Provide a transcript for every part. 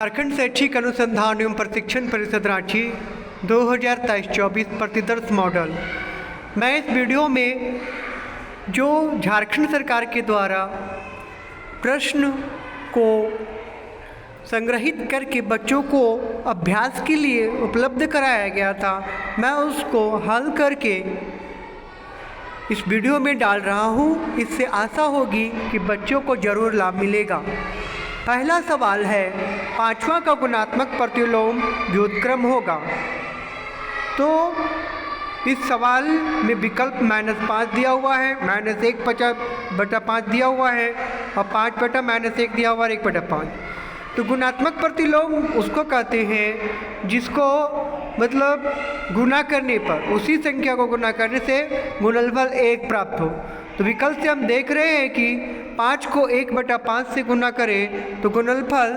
झारखंड शैक्षिक अनुसंधान एवं प्रशिक्षण परिषद रांची 2023-24 प्रतिदर्श मॉडल। मैं इस वीडियो में जो झारखंड सरकार के द्वारा प्रश्न को संग्रहित करके बच्चों को अभ्यास के लिए उपलब्ध कराया गया था, मैं उसको हल करके इस वीडियो में डाल रहा हूँ। इससे आशा होगी कि बच्चों को ज़रूर लाभ मिलेगा। पहला सवाल है, पांचवा का गुणात्मक प्रतिलोम व्युत्क्रम होगा। तो इस सवाल में विकल्प -5 दिया हुआ है, -1/5 दिया हुआ है और 5/-1 दिया हुआ है, 1/5। तो गुणात्मक प्रतिलोम उसको कहते हैं जिसको मतलब गुना करने पर, उसी संख्या को गुना करने से गुणनफल 1 प्राप्त हो। तो विकल्प से हम देख रहे हैं कि 5 को 1/5 से गुना करें तो गुणनफल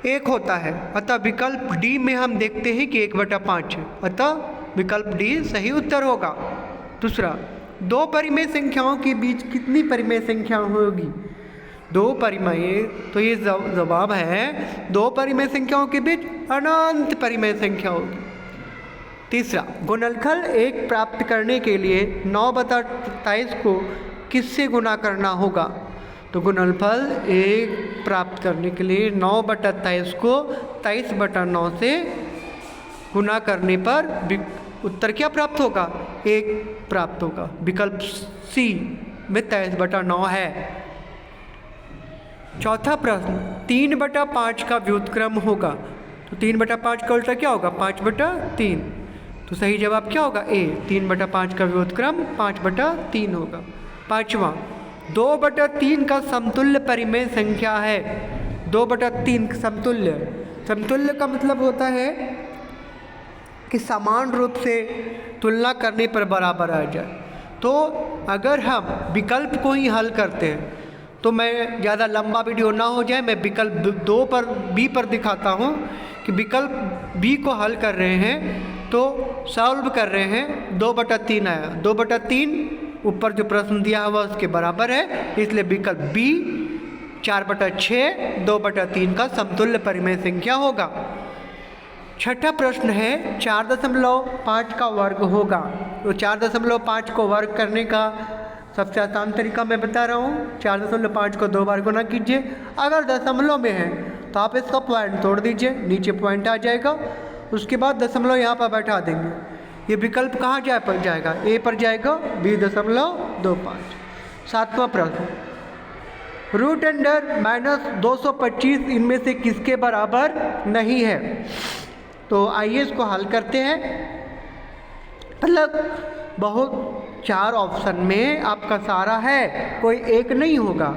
1 होता है। अतः विकल्प डी में हम देखते हैं कि 1/5 है, अतः विकल्प डी सही उत्तर होगा। दूसरा, दो परिमेय संख्याओं के बीच कितनी परिमेय संख्या होगी? दो परिमेय, तो ये जवाब है 2 परिमेय संख्याओं के बीच अनंत परिमेय संख्या होगी। तीसरा, गुणनफल 1 प्राप्त करने के लिए 9/23 को किससे गुना करना होगा? तो गुणनफल 1 प्राप्त करने के लिए 9/23 को 23/9 से गुना करने पर उत्तर क्या प्राप्त होगा? 1 प्राप्त होगा। विकल्प सी में 23/9 है। चौथा प्रश्न, 3/5 का व्युत्क्रम होगा। तो 3/5 का उल्टा क्या होगा? 5/3। तो सही जवाब क्या होगा? ए, 3/5 का व्युत्क्रम 5/3 होगा। पाँचवा, 2/3 का समतुल्य परिमेय संख्या है। 2/3 समतुल्य, समतुल्य का मतलब होता है कि समान रूप से तुलना करने पर बराबर आ जाए। तो अगर हम विकल्प को ही हल करते हैं, तो मैं ज़्यादा लंबा वीडियो ना हो जाए, मैं विकल्प बी पर दिखाता हूँ कि विकल्प बी को हल कर रहे हैं, तो सॉल्व कर रहे हैं। 2/3 आया, 2/3 ऊपर जो प्रश्न दिया हुआ उसके बराबर है, इसलिए विकल्प बी 4/6 2/3 का समतुल्य परिमेय संख्या होगा। छठा प्रश्न है, 4.5 का वर्ग होगा। तो 4.5 को वर्ग करने का सबसे आसान तरीका मैं बता रहा हूँ। 4.5 को 2 बार गुना कीजिए। अगर दशमलव में है तो आप इसका पॉइंट तोड़ दीजिए, नीचे पॉइंट आ जाएगा। उसके बाद दशमलव यहाँ पर बैठा देंगे। ये विकल्प कहाँ जाएगा? ए पर जाएगा, 20.25। सातवां प्रश्न, √(-225) इनमें से किसके बराबर नहीं है? तो आइए इसको हल करते हैं। मतलब बहुत 4 ऑप्शन में आपका सारा है, कोई एक नहीं होगा।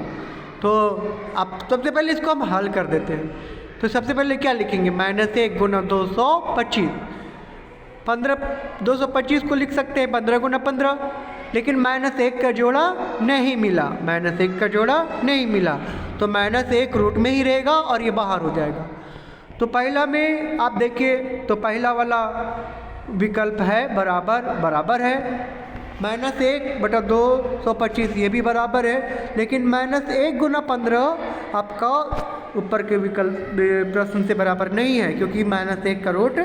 तो आप सबसे पहले इसको हम हल कर देते हैं। तो सबसे पहले क्या लिखेंगे? -1 गुना 225। 225 को लिख सकते हैं 15 गुना 15, लेकिन -1 का जोड़ा नहीं मिला, -1 का जोड़ा नहीं मिला, तो -1 रूट में ही रहेगा और ये बाहर हो जाएगा। तो पहला में आप देखिए, तो पहला वाला विकल्प है बराबर है। -1/225 ये भी बराबर है, लेकिन -1 गुना 15 आपका ऊपर के विकल्प प्रश्न से बराबर नहीं है, क्योंकि -1 का रूट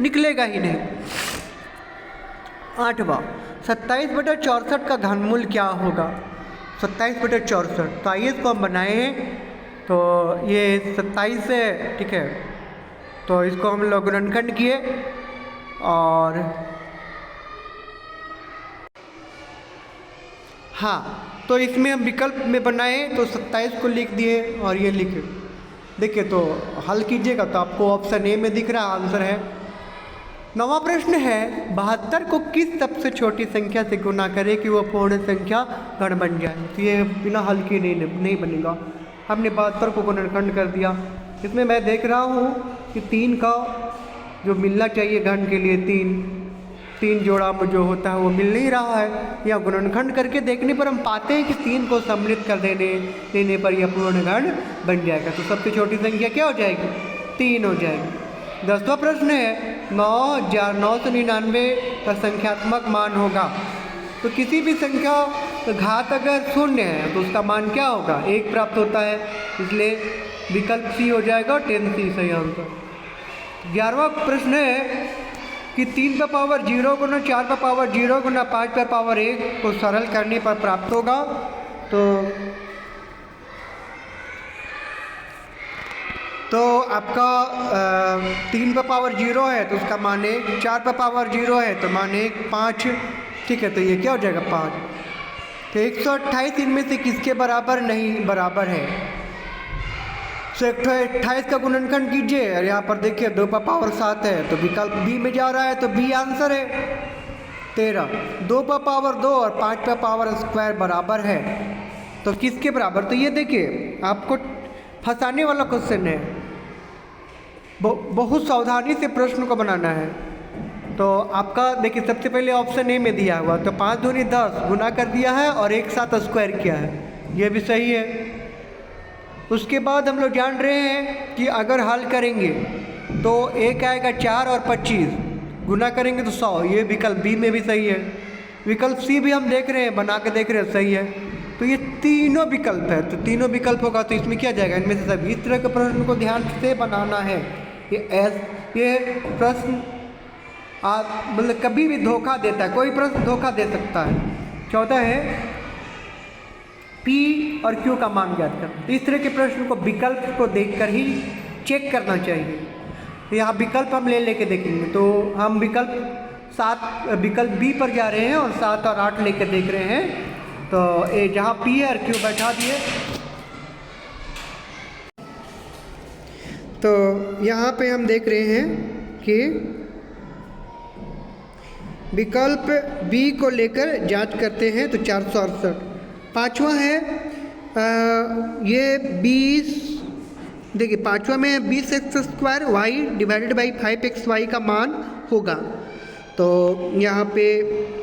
निकलेगा ही नहीं। आठवां, 27/64 का घनमूल क्या होगा? 27/64, तो आइए इसको हम बनाए। तो ये 27 है, ठीक है। तो इसको हम लोग गुणनखंड किए और हाँ, तो इसमें हम विकल्प में बनाए तो 27 को लिख दिए और ये लिखे। देखिए, तो हल कीजिएगा तो आपको ऑप्शन ए में दिख रहा आंसर है। 9वां प्रश्न है, 72 को किस सबसे छोटी संख्या से गुना करें कि वो पूर्ण संख्या गण बन जाए? तो ये बिना हल के नहीं बनेगा। हमने 72 को गुणनखंड कर दिया। इसमें मैं देख रहा हूँ कि 3 का जो मिलना चाहिए घन के लिए, 3 जोड़ा में जो होता है वो मिल नहीं रहा है। या गुणनखंड करके देखने पर हम पाते हैं कि 3 को सम्मिलित कर देने पर यह पूर्ण गण बन जाएगा। तो सबसे छोटी संख्या क्या हो जाएगी? 3 हो जाएगी। 10वां प्रश्न है, 9,999 का संख्यात्मक मान होगा। तो किसी भी संख्या का घात अगर 0 है तो उसका मान क्या होगा? 1 प्राप्त होता है। इसलिए विकल्प सी हो जाएगा, 10C सही आंसर। 11वां प्रश्न है कि 3 पर पावर 0 गुना 4 पर पावर 0 गुना 5 पर पावर 1 को सरल करने पर प्राप्त होगा। तो आपका 3 पर पावर 0 है तो उसका मान 1, 4 पर पावर 0 है तो मान 1, 5, ठीक है, तो ये क्या हो जाएगा 5। तो 128 इनमें से किसके बराबर नहीं बराबर है? तो 128 का गुणनखंड कीजिए और यहाँ पर देखिए 2 पर पावर 7 है तो विकल्प बी में जा रहा है, तो बी आंसर है। 13 2 पर पावर 2 और 5 पर पावर स्क्वायर बराबर है, तो किसके बराबर? तो ये देखिए आपको फंसाने वाला क्वेश्चन है, बहुत सावधानी से प्रश्न को बनाना है। तो आपका देखिए सबसे पहले ऑप्शन ए में दिया हुआ, तो 5 दूनी 10 गुना कर दिया है और एक साथ स्क्वायर किया है, ये भी सही है। उसके बाद हम लोग जान रहे हैं कि अगर हल करेंगे तो एक आएगा 4 और 25 गुना करेंगे तो 100, ये विकल्प बी में भी सही है। विकल्प सी भी हम देख रहे हैं, बना के देख रहे हैं, सही है। तो ये तीनों विकल्प है, तो तीनों विकल्प होगा तो इसमें क्या जाएगा? इनमें से सभी। इस तरह के प्रश्न को ध्यान से बनाना है। ये प्रश्न आप मतलब कभी भी धोखा देता है, कोई प्रश्न धोखा दे सकता है। 14 है P और Q का मान ज्ञात करना। इस तरह के प्रश्न को विकल्प को देखकर ही चेक करना चाहिए। तो यहाँ विकल्प हम लेके देखेंगे, तो हम विकल्प बी पर जा रहे हैं और 7 और 8 लेके देख रहे हैं। तो ये जहाँ P है और Q बैठा दिए, तो यहाँ पे हम देख रहे हैं कि विकल्प बी को लेकर जांच करते हैं, तो 468। 5वां है ये 20, देखिए 5वां में 20x² y divided by 5xy का मान होगा। तो यहाँ पे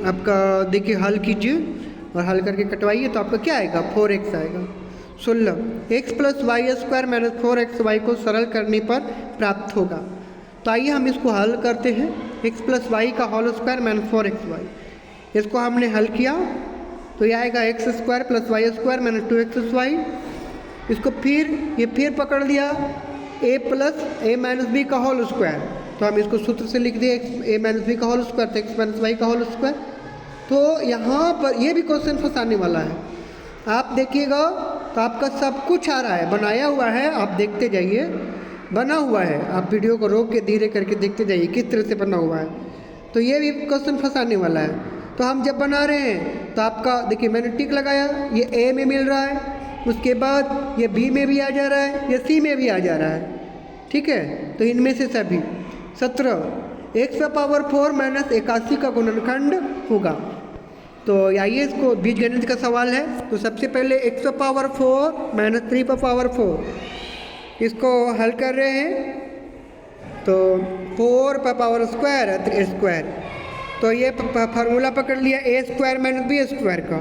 आपका देखिए हल कीजिए और हल करके कटवाइए, तो आपका क्या आएगा? 4x आएगा। 16 x + y² - 4xy को सरल करने पर प्राप्त होगा। तो आइए हम इसको हल करते हैं। x + y का होल स्क्वायर - 4xy, इसको हमने हल किया तो यह आएगा x² + y² - 2xy। इसको फिर पकड़ लिया a + a - b का होल स्क्वायर, तो हम इसको सूत्र से लिख दिए a - b का होल स्क्वायर, तो x - y का होल स्क्वायर। तो यहाँ पर ये भी क्वेश्चन फंसाने वाला है, आप देखिएगा तो आपका सब कुछ आ रहा है, बनाया हुआ है, आप देखते जाइए, बना हुआ है। आप वीडियो को रोक के धीरे करके देखते जाइए किस तरह से बना हुआ है। तो ये भी क्वेश्चन फंसाने वाला है। तो हम जब बना रहे हैं तो आपका देखिए मैंने टिक लगाया, ये ए में मिल रहा है, उसके बाद ये बी में भी आ जा रहा है, ये सी में भी आ जा रहा है, ठीक है। तो इनमें से सभी 17 x⁴ - 81 का गुणनखंड होगा। तो आइए इसको बीजगणित का सवाल है। तो सबसे पहले x⁴ - 3⁴ इसको हल कर रहे हैं, तो 4 पर पावर स्क्वायर है 3 स्क्वायर, तो ये फार्मूला पकड़ लिया a² - b² का,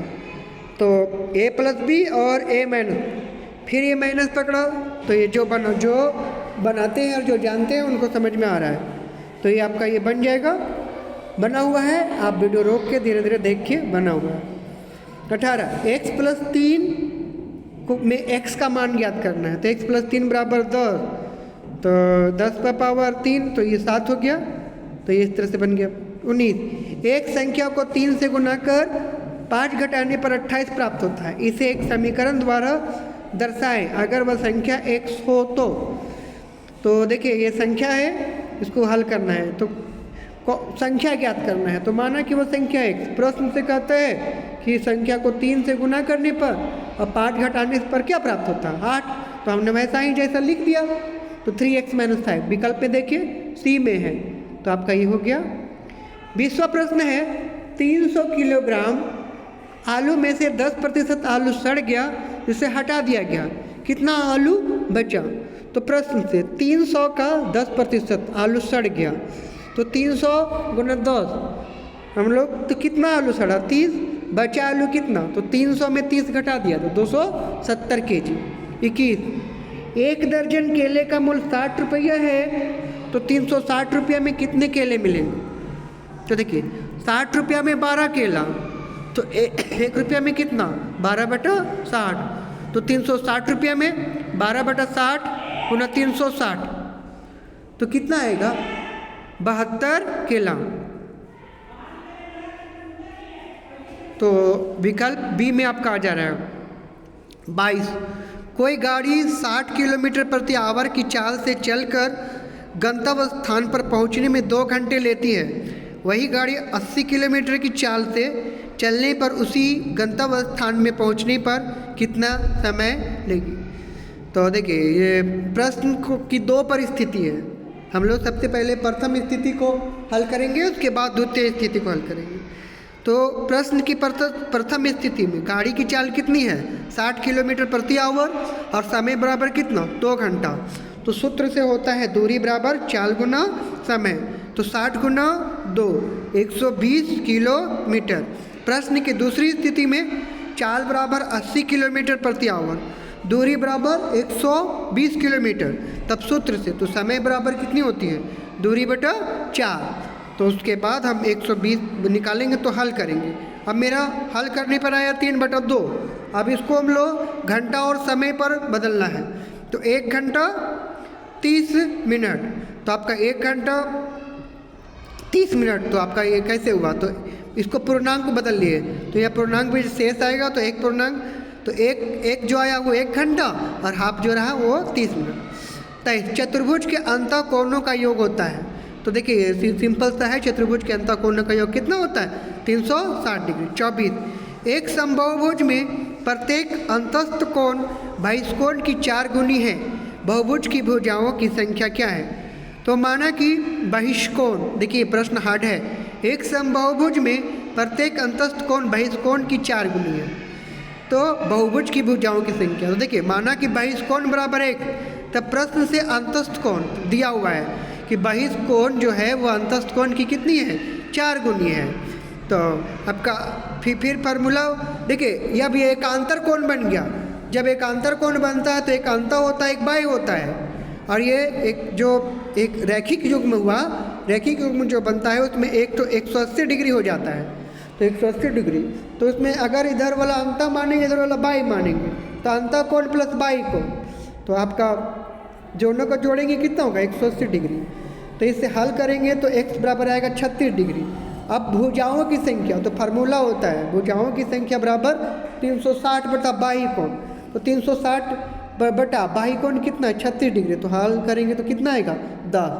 तो a + b और a - फिर ये माइनस पकड़ा, तो ये जो बनाते हैं और जो जानते हैं उनको समझ में आ रहा है। तो ये आपका ये बन जाएगा, बना हुआ है, आप वीडियो रोक के धीरे धीरे देखिए, बना हुआ है। 18 x + 3 में x का मान ज्ञात करना है, तो x + 3 = 10, तो 10 पर पावर 3, तो ये 7 हो गया, तो ये इस तरह से बन गया। 19 एक संख्या को 3 से गुना कर 5 घटाने पर 28 प्राप्त होता है, इसे एक समीकरण द्वारा दर्शाएं अगर वह संख्या x हो तो देखिए ये संख्या है, इसको हल करना है, तो संख्या ज्ञात करना है। तो माना कि वो संख्या x, प्रश्न से कहता है कि संख्या को 3 से गुना करने पर और 5 घटाने पर क्या प्राप्त होता है? 8। तो हमने वैसा ही जैसा लिख दिया, तो 3x - 5 विकल्प में देखिए सी में है, तो आपका ये हो गया। 20वां प्रश्न है 300 किलोग्राम आलू में से 10% आलू सड़ गया, जिसे हटा दिया गया, कितना आलू बचा? तो प्रश्न से 300 का 10% आलू सड़ गया, तो 300 × 10 हम लोग, तो कितना आलू सड़ा? 30, बचा आलू कितना? तो 300 में 30 घटा दिया तो 270 kg। 21 1 दर्जन केले का मूल्य 60 रुपया है, तो 360 रुपया में कितने केले मिलेंगे? तो देखिए 60 रुपया में 12 केला, तो 1 रुपया में कितना? 12/60, तो 360 रुपया में 12/60 गुना 360 तो कितना आएगा 72 किलो। तो विकल्प बी में आपका आ जा रहा है 22। कोई गाड़ी 60 किलोमीटर प्रति आवर की चाल से चलकर गंतव्य स्थान पर पहुंचने में 2 घंटे लेती है, वही गाड़ी 80 किलोमीटर की चाल से चलने पर उसी गंतव्य स्थान में पहुंचने पर कितना समय लेगी। तो देखिए ये प्रश्न की 2 परिस्थिति है। हम लोग सबसे पहले प्रथम स्थिति को हल करेंगे, उसके बाद द्वितीय स्थिति को हल करेंगे। तो प्रश्न की प्रथम स्थिति में गाड़ी की चाल कितनी है 60 किलोमीटर प्रति आवर और समय बराबर कितना 2 घंटा। तो सूत्र से होता है दूरी बराबर चाल गुना समय। तो 60 गुना 2 120 किलोमीटर। प्रश्न की दूसरी स्थिति में चाल बराबर 80 किलोमीटर प्रति आवर, दूरी बराबर 120 किलोमीटर। तब सूत्र से तो समय बराबर कितनी होती है दूरी बटा 4। तो उसके बाद हम 120 निकालेंगे तो हल करेंगे। अब मेरा हल करने पर आया 3/2। अब इसको हम लोग घंटा और समय पर बदलना है। तो 1 घंटा 30 मिनट, तो आपका 1 घंटा 30 मिनट, तो आपका ये कैसे हुआ। तो इसको पूर्णांक बदल लिए, तो यह पूर्णांक भी शेष आएगा। तो एक पूर्णांक, तो एक जो आया वो 1 घंटा और हाफ जो रहा वो 30 मिनट। 23 चतुर्भुज के अंतः कोणों का योग होता है। तो देखिए सिंपल सा है, चतुर्भुज के अंतः कोणों का योग कितना होता है 360 डिग्री। 24 एक समबाहुभुज में प्रत्येक अंतस्थ कोण बहिष्कोण की 4 गुनी है, बहुभुज की भुजाओं की संख्या क्या है। तो माना कि बहिष्कोण, देखिए प्रश्न हार्ड है, एक समबाहुभुज में प्रत्येक अंतस्थ कोण बहिष्कोण की 4 गुनी है, तो बहुभुज की भुजाओं की संख्या। तो देखिए माना कि बहिष्कोण बराबर 1, तब प्रश्न से अंतस्थ कोण दिया हुआ है कि बहिष्कोण जो है वो अंतस्थ कोण की कितनी है 4 गुनी है। तो आपका फिर फार्मूला देखिए, यह भी एकांतर कोण बन गया। जब एकांतर कोण बनता है तो एक अंतर होता है एक बाह्य होता है, और ये एक रैखिक युग्म हुआ, रैखिक युग्म जो बनता है उसमें एक तो 180 डिग्री हो जाता है। तो 180 डिग्री, तो इसमें अगर इधर वाला अंतर मानेंगे इधर वाला बाह्य मानेंगे तो अंतर कोण प्लस बाह्य कोण, तो आपका दोनों को जोड़ेंगे कितना होगा 180 डिग्री। तो इसे हल करेंगे तो x बराबर आएगा 36 डिग्री। अब भुजाओं की संख्या, तो फार्मूला होता है भुजाओं की संख्या बराबर 360 बटा बाह्य कोण। तो 360 बटा बाह्य कोण कितना है 36 डिग्री। तो हल करेंगे तो कितना आएगा 10।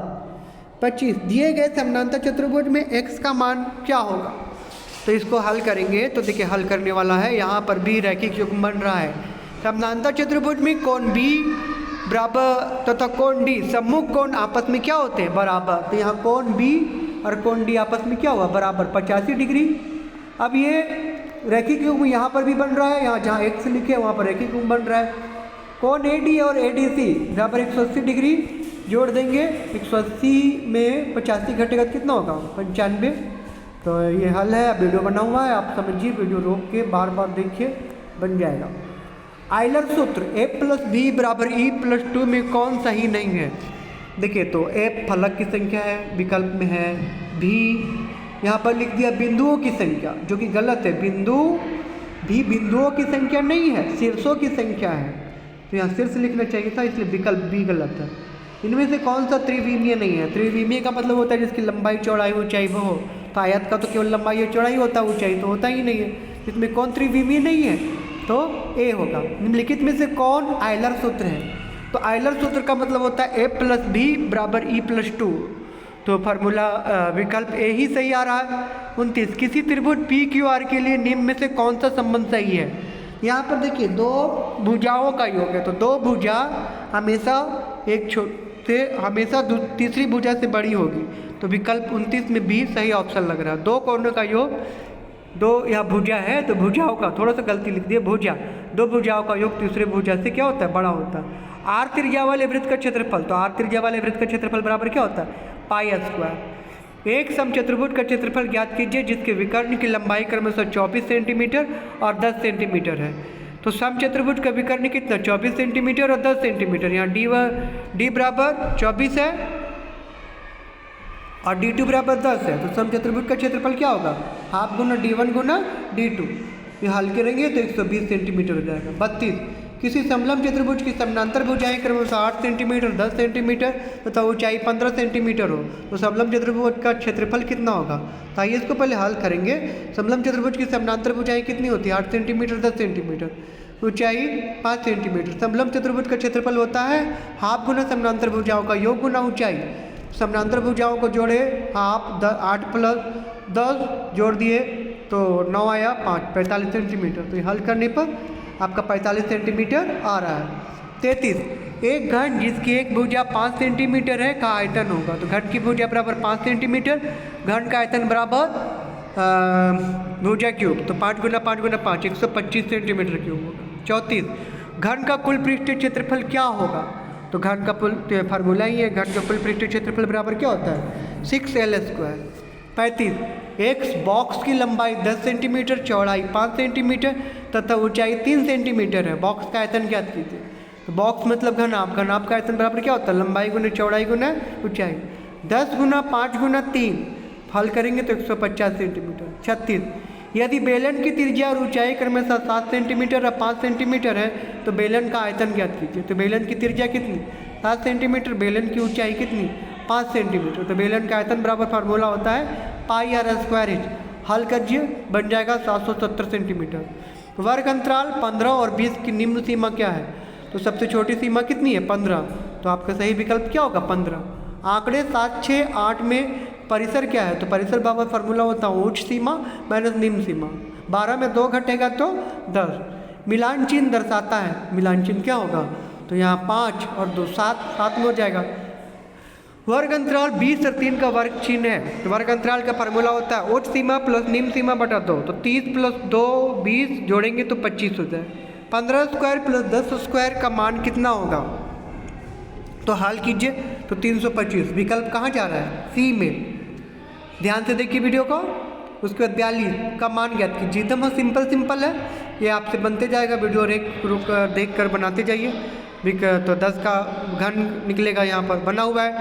25 दिए गए समानांतर चतुर्भुज में x का मान क्या होगा। तो इसको हल करेंगे तो देखिए हल करने वाला है, यहाँ पर भी रैखिक युग्म बन रहा है। समानांतर चतुर्भुज में कोण B बराबर तथा कोण D सम्मुख कोण आपस में क्या होते हैं बराबर। तो यहाँ कोण B और कोण D आपस में क्या हुआ बराबर 85 डिग्री। अब ये रैखिक युग्म यहाँ पर भी बन रहा है, यहाँ जहाँ x लिखे वहाँ पर रैखिक युग्म बन रहा है। कोण AD और ADC बराबर 180 डिग्री, जोड़ देंगे 180 में 85 घटेगा कितना होगा 95। तो ये हल है, वीडियो बना हुआ है, आप समझिए, वीडियो रोक के बार बार देखिए, बन जाएगा। आइलर सूत्र a + b = e + 2 में कौन सही नहीं है। देखिए तो a फलक की संख्या है, विकल्प में है, b यहाँ पर लिख दिया बिंदुओं की संख्या, जो कि गलत है। भी बिंदुओं की संख्या नहीं है, शीर्षों की संख्या है। तो यहाँ शीर्ष लिखना चाहिए था, इसलिए विकल्प b गलत है। इनमें से कौन सा त्रिविमीय नहीं है। त्रिविमीय का मतलब होता है जिसकी लंबाई चौड़ाई ऊंचाई वो हो। तो आयत का तो केवल लंबाई और चौड़ाई होता है, ऊंचाई तो होता ही नहीं है। इसमें कौन त्रिविमीय नहीं है, तो ए होगा। निम्नलिखित में से कौन आइलर सूत्र है। तो आइलर सूत्र का मतलब होता है a + b = e + 2। तो फार्मूला विकल्प ए ही सही आ रहा है। 29 किसी त्रिभुज PQR के लिए निम्न में से कौन सा संबंध सही है। यहाँ पर देखिए 2 भुजाओं का योग है, तो 2 भुजा हमेशा तीसरी भुजा से बड़ी होगी। तो विकल्प 29 में बी सही ऑप्शन लग रहा है। 2 कोणों का योग, 2 यहाँ भुजा है तो भुजाओं का, थोड़ा सा गलती लिख दिए भुजा, 2 भुजाओं का योग तीसरे भुजा से क्या होता है बड़ा होता है। r त्रिज्या वाले वृत्त का क्षेत्रफल, तो r त्रिज्या वाले वृत्त का क्षेत्रफल बराबर क्या होता है πr। एक समचतुर्भुज का क्षेत्रफल ज्ञात कीजिए जिसके विकर्ण की लंबाई क्रमशः 24 सेंटीमीटर और 10 सेंटीमीटर है। तो समचतुर्भुज का विकर्ण कितना 24 सेंटीमीटर और 10 सेंटीमीटर। यहाँ d बराबर 24 है और d2 बराबर 10 है। तो समचतुर्भुज का क्षेत्रफल क्या होगा हाफ गुना d1 गुना d2। ये हल करेंगे तो 120 सेंटीमीटर हो जाएगा। 32 किसी समलंब चतुर्भुज की समानांतर भुजाएं क्रमशः 8 सेंटीमीटर 10 सेंटीमीटर तथा ऊंचाई 15 सेंटीमीटर हो तो समलंब चतुर्भुज का क्षेत्रफल कितना होगा। तो आइए इसको पहले हल करेंगे। समलंब चतुर्भुज की समानांतर भुजाएं कितनी होती है 8 सेंटीमीटर 10 सेंटीमीटर, ऊंचाई 5 सेंटीमीटर। समलंब चतुर्भुज का क्षेत्रफल होता है हाफ गुना समानांतर भुजाओं का योग गुना ऊंचाई। समानांतर भुजाओं को जोड़े हाफ 8 प्लस 10 जोड़ दिए तो 9 आया 5 45 सेंटीमीटर। तो हल करने पर आपका 45 सेंटीमीटर आ रहा है। 33 एक घन जिसकी एक भुजा 5 सेंटीमीटर है का आयतन होगा। तो घन की भुजा बराबर 5 सेंटीमीटर, घन का आयतन बराबर भुजा क्यूब तो 5 गुना 5 गुना 5 125 सेंटीमीटर क्यूब होगा। 34 घन का कुल पृष्ठीय क्षेत्रफल क्या होगा। तो घन का फार्मूला ही है, घन का कुल पृष्ठीय क्षेत्रफल बराबर क्या होता है 6L²। 35 एक बॉक्स की लंबाई 10 सेंटीमीटर, चौड़ाई 5 सेंटीमीटर तथा ऊंचाई 3 सेंटीमीटर है। बॉक्स का आयतन ज्ञात कीजिए। तो बॉक्स मतलब घनाभ, घनाभ का आयतन बराबर क्या होता है लंबाई गुना चौड़ाई गुना ऊंचाई। 10 गुना 5 गुना 3 हल करेंगे तो 150 सेंटीमीटर। 36 यदि बेलन की त्रिज्या और ऊंचाई क्रमशः 7 सेंटीमीटर और 5 सेंटीमीटर है तो बेलन का आयतन ज्ञात कीजिए। तो बेलन की त्रिज्या कितनी 7 सेंटीमीटर, बेलन की ऊंचाई कितनी 5 सेंटीमीटर। तो बेलन का आयतन बराबर फार्मूला होता है πr²। हल करिए बन जाएगा 770 सेंटीमीटर। वर्ग अंतराल 15 और 20 की निम्न सीमा क्या है। तो सबसे छोटी सीमा कितनी है 15। तो आपका सही विकल्प क्या होगा 15। आंकड़े 7 6 8 में परिसर क्या है। तो परिसर बराबर फार्मूला होता है उच्च सीमा माइनस निम्न सीमा। 12 में 2 घटेगा तो 10। मिलान चिन्ह दर्शाता है, मिलान चिन्ह क्या होगा। तो यहाँ 5 और 2 7 में हो जाएगा। वर्ग अंतराल 20 और 3 का वर्ग चिन्ह है। तो वर्ग अंतराल का फार्मूला होता है उच्च सीमा प्लस निम्न सीमा बटा 2। तो 30 प्लस 2 20 जोड़ेंगे तो 25 होता है। 15² प्लस 10² का मान कितना होगा। तो हल कीजिए तो 325। विकल्प कहाँ जा रहा है सी में। ध्यान से देखिए वीडियो को। उसके बाद 42 का मान ज्ञात कीजिए। एकदम सिंपल है, ये आपसे बनते जाएगा। वीडियो देख कर बनाते जाइए। तो 10 का घन निकलेगा, यहाँ पर बना हुआ है।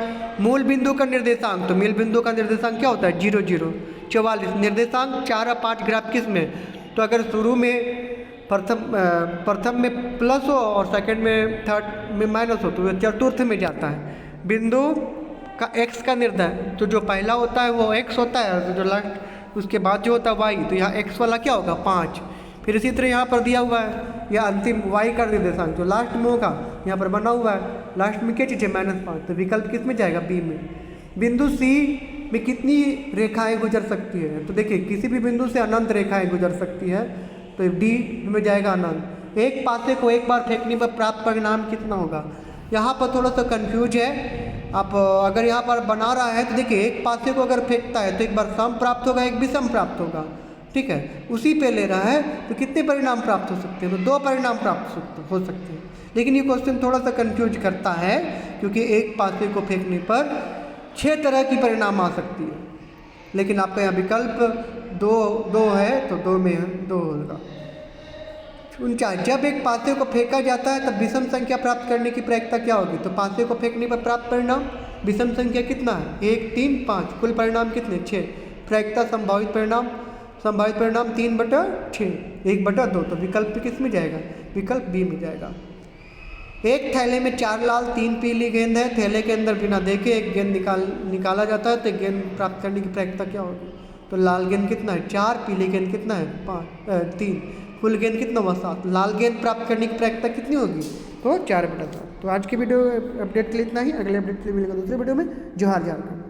मूल बिंदु का निर्देशांक, तो मूल बिंदु का निर्देशांक क्या होता है 0 0। 44 निर्देशांक 4 और 5 ग्राफ किस में। तो अगर शुरू में प्रथम में प्लस हो और सेकंड में थर्ड में माइनस हो तो वह चतुर्थ में जाता है। बिंदु का x का निर्धारण, तो जो पहला होता है वो x होता है, तो जो लास्ट उसके बाद जो होता है y। तो यहाँ x वाला क्या होगा 5। फिर इसी तरह यहाँ पर दिया हुआ है यह अंतिम y का निर्देशांक जो लास्ट में होगा यहाँ पर बना हुआ है। लास्ट में क्या चीज़ है -5। तो विकल्प किस में जाएगा b में। बिंदु c में कितनी रेखाएं गुजर सकती है। तो देखिए किसी भी बिंदु से अनंत रेखाएं गुजर सकती है। तो d में जाएगा अनंत। एक पासे को एक बार फेंकने पर प्राप्त परिणाम कितना होगा। यहाँ पर थोड़ा सा कंफ्यूज है। आप अगर यहाँ पर बना रहा है तो देखिए एक पासे को अगर फेंकता है तो एक बार सम प्राप्त होगा, एक विषम प्राप्त होगा। ठीक है, उसी पे ले रहा है तो कितने परिणाम प्राप्त हो सकते हैं। तो 2 परिणाम प्राप्त हो सकते हैं। लेकिन ये क्वेश्चन थोड़ा सा कंफ्यूज करता है क्योंकि एक पासे को फेंकने पर 6 तरह की परिणाम आ सकती है। लेकिन आपका यहाँ विकल्प 2 है तो 2 में 2 होगा। 49 जब एक पासे को फेंका जाता है तब विषम संख्या प्राप्त करने की प्रक्रिया क्या होगी। तो पासे को फेंकने पर प्राप्त परिणाम विषम संख्या कितना है 1 3 5, कुल परिणाम कितने 6। प्रक्रिया संभावित परिणाम 3/6 1/2। तो विकल्प किस में जाएगा विकल्प बी में जाएगा। एक थैले में 4 लाल 3 पीली गेंद है। थैले के अंदर बिना देखे एक गेंद निकाला जाता है तो गेंद प्राप्त करने की प्रक्रिया क्या होगी। तो लाल गेंद कितना है 4, पीली गेंद कितना है 3, कुल गेंद कितना हुआ 7। लाल गेंद प्राप्त करने की प्रक्रिया कितनी होगी तो 4/7। तो आज की वीडियो अपडेट के लिए इतना ही। अगले अपडेट के लिए मिलेगा दूसरे वीडियो में। जोहार झारखंड।